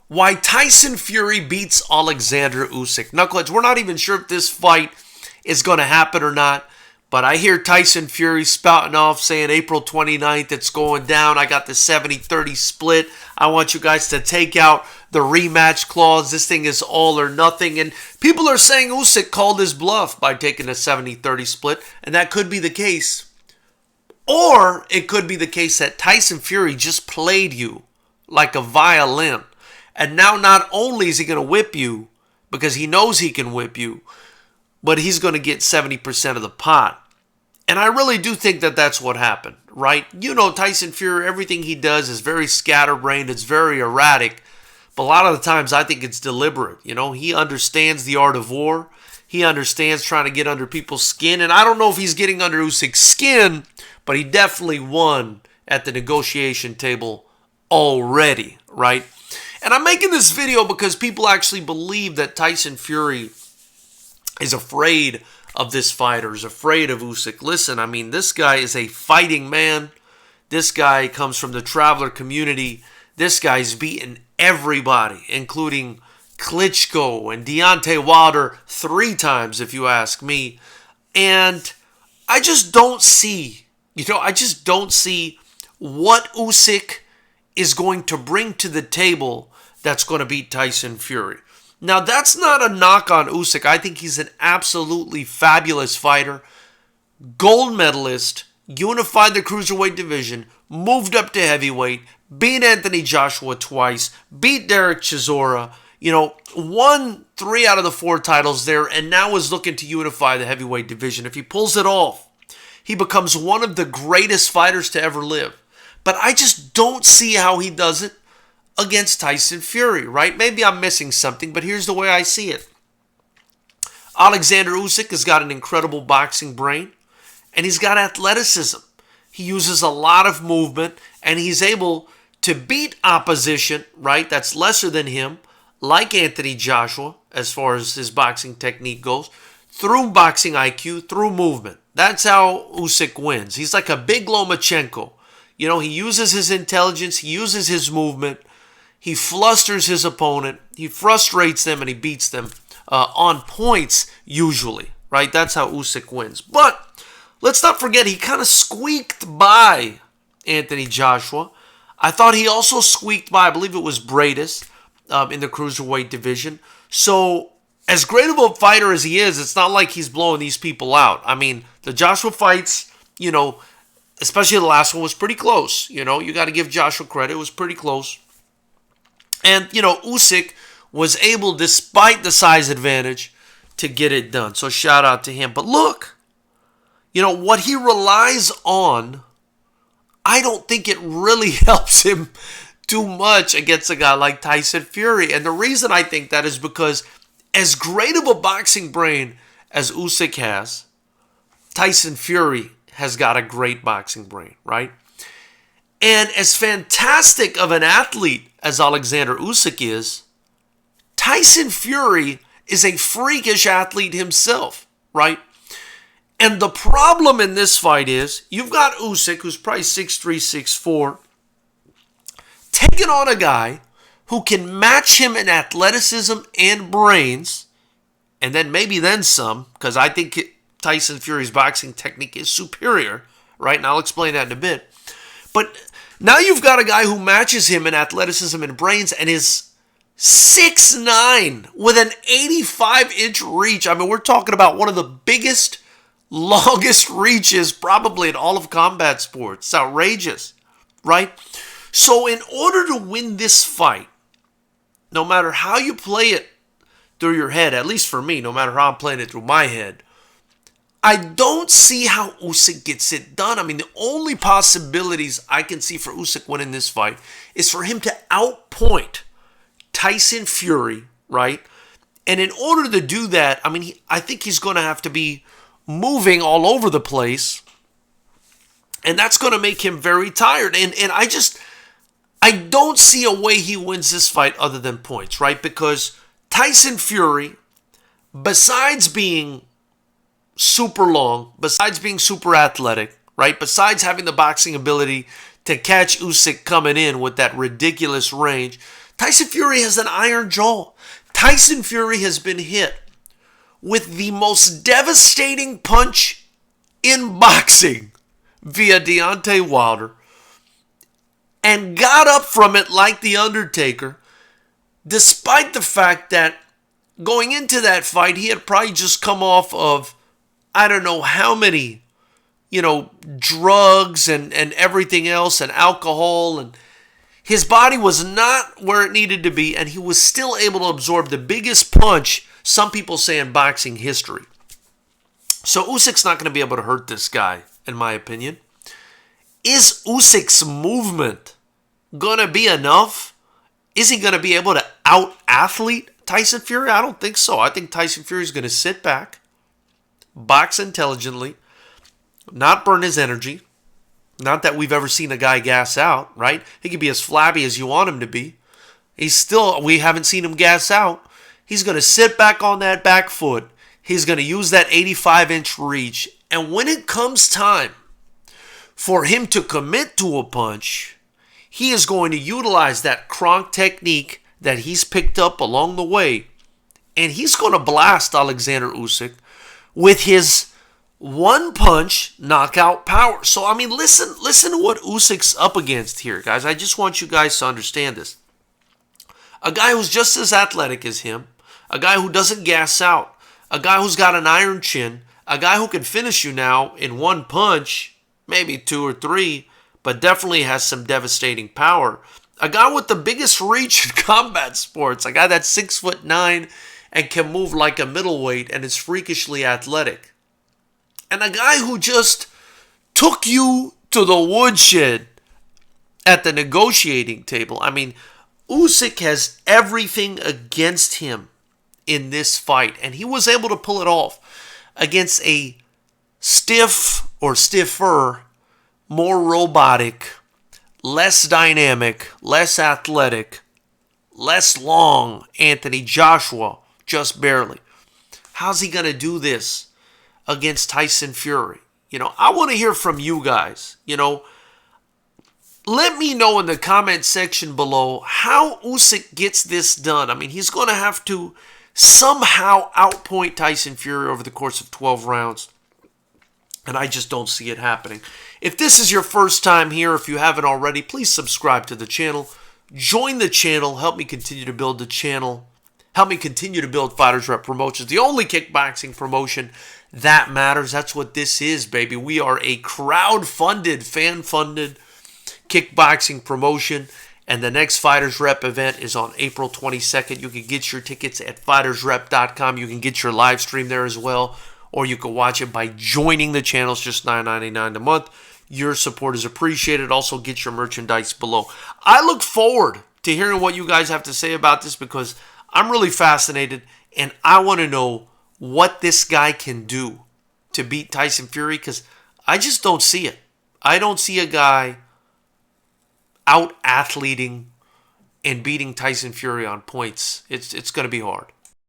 why Tyson Fury beats Oleksandr Usyk. Knuckleheads, we're not even sure if this fight is going to happen or not, but I hear Tyson Fury spouting off saying April 29th it's going down. I got the 70-30 split. I want you guys to take out the rematch clause. This thing is all or nothing. And people are saying Usyk called his bluff by taking a 70-30 split, and that could be the case. Or it could be the case that Tyson Fury just played you like a violin. And now not only is he going to whip you because he knows he can whip you, but he's going to get 70% of the pot. And I really do think that that's what happened, right? You know, Tyson Fury, everything he does is very scatterbrained. It's very erratic. But a lot of the times I think it's deliberate. You know, he understands the art of war. He understands trying to get under people's skin. And I don't know if he's getting under Usyk's skin, but he definitely won at the negotiation table already, right? And I'm making this video because people actually believe that Tyson Fury is afraid of this fighter, is afraid of Usyk. Listen, I mean, this guy is a fighting man. This guy comes from the traveler community. This guy's beaten everybody, including Klitschko and Deontay Wilder 3 times, if you ask me. And I just don't see, what Usyk is going to bring to the table that's going to beat Tyson Fury. Now, that's not a knock on Usyk. I think he's an absolutely fabulous fighter. Gold medalist, unified the cruiserweight division, moved up to heavyweight, beat Anthony Joshua twice, beat Derek Chisora, won 3 out of the 4 titles there, and now is looking to unify the heavyweight division. If he pulls it off, he becomes one of the greatest fighters to ever live. But I just don't see how he does it against Tyson Fury, right? Maybe I'm missing something, but here's the way I see it. Oleksandr Usyk has got an incredible boxing brain, and he's got athleticism. He uses a lot of movement, and he's able to beat opposition, right, that's lesser than him, like Anthony Joshua, as far as his boxing technique goes, through boxing IQ, through movement. That's how Usyk wins. He's like a big Lomachenko. He uses his intelligence, he uses his movement, he flusters his opponent, he frustrates them, and he beats them on points usually, right? That's how Usyk wins. But let's not forget, he kind of squeaked by Anthony Joshua. I thought he also squeaked by, I believe it was Bradis in the cruiserweight division. So as great of a fighter as he is, it's not like he's blowing these people out. I mean, the Joshua fights, especially the last one, was pretty close. You got to give Joshua credit. It was pretty close. And, Usyk was able, despite the size advantage, to get it done. So shout out to him. But look, what he relies on, I don't think it really helps him too much against a guy like Tyson Fury. And the reason I think that is because as great of a boxing brain as Usyk has, Tyson Fury has got a great boxing brain, right? And as fantastic of an athlete as Oleksandr Usyk is, Tyson Fury is a freakish athlete himself, right? And the problem in this fight is you've got Usyk, who's probably 6'3", 6'4", taking on a guy who can match him in athleticism and brains, and then some, because I think Tyson Fury's boxing technique is superior, right? And I'll explain that in a bit. But now you've got a guy who matches him in athleticism and brains and is 6'9", with an 85-inch reach. I mean, we're talking about one of the biggest, longest reaches probably in all of combat sports. It's outrageous, right? So in order to win this fight, no matter how you play it through your head, at least for me, no matter how I'm playing it through my head, I don't see how Usyk gets it done. I mean, the only possibilities I can see for Usyk winning this fight is for him to outpoint Tyson Fury, right? And in order to do that, I mean, I think he's going to have to be moving all over the place, and that's going to make him very tired. And I don't see a way he wins this fight other than points, right? Because Tyson Fury, besides being super long, besides being super athletic, right? Besides having the boxing ability to catch Usyk coming in with that ridiculous range, Tyson Fury has an iron jaw. Tyson Fury has been hit with the most devastating punch in boxing via Deontay Wilder and got up from it like The Undertaker, despite the fact that going into that fight, he had probably just come off of, I don't know how many, drugs and everything else and alcohol, and his body was not where it needed to be, and he was still able to absorb the biggest punch, some people say, in boxing history. So Usyk's not going to be able to hurt this guy, in my opinion. Is Usyk's movement going to be enough? Is he going to be able to out-athlete Tyson Fury? I don't think so. I think Tyson Fury is going to sit back, box intelligently, not burn his energy. Not that we've ever seen a guy gas out, right? He could be as flabby as you want him to be. We haven't seen him gas out. He's going to sit back on that back foot. He's going to use that 85-inch reach. And when it comes time for him to commit to a punch, he is going to utilize that Kronk technique that he's picked up along the way. And he's going to blast Oleksandr Usyk with his one-punch knockout power. So, I mean, listen to what Usyk's up against here, guys. I just want you guys to understand this. A guy who's just as athletic as him, a guy who doesn't gas out, a guy who's got an iron chin, a guy who can finish you now in one punch, maybe two or three, but definitely has some devastating power. A guy with the biggest reach in combat sports, a guy that's 6'9" and can move like a middleweight and is freakishly athletic. And a guy who just took you to the woodshed at the negotiating table. I mean, Usyk has everything against him in this fight. And he was able to pull it off against a stiff or stiffer, more robotic, less dynamic, less athletic, less long Anthony Joshua, just barely. How's he going to do this against Tyson Fury? I want to hear from you guys. Let me know in the comment section below how Usyk gets this done. I mean, he's going to have to somehow outpoint Tyson Fury over the course of 12 rounds. And I just don't see it happening. If this is your first time here, if you haven't already, please subscribe to the channel. Join the channel. Help me continue to build the channel. Help me continue to build FightersRep Promotions, the only kickboxing promotion that matters. That's what this is, baby. We are a crowd-funded, fan-funded kickboxing promotion, and the next FightersRep event is on April 22nd. You can get your tickets at FightersRep.com. You can get your live stream there as well, or you can watch it by joining the channel. It's just $9.99 a month. Your support is appreciated. Also, get your merchandise below. I look forward to hearing what you guys have to say about this because I'm really fascinated, and I want to know what this guy can do to beat Tyson Fury because I just don't see it. I don't see a guy out-athleting and beating Tyson Fury on points. It's going to be hard.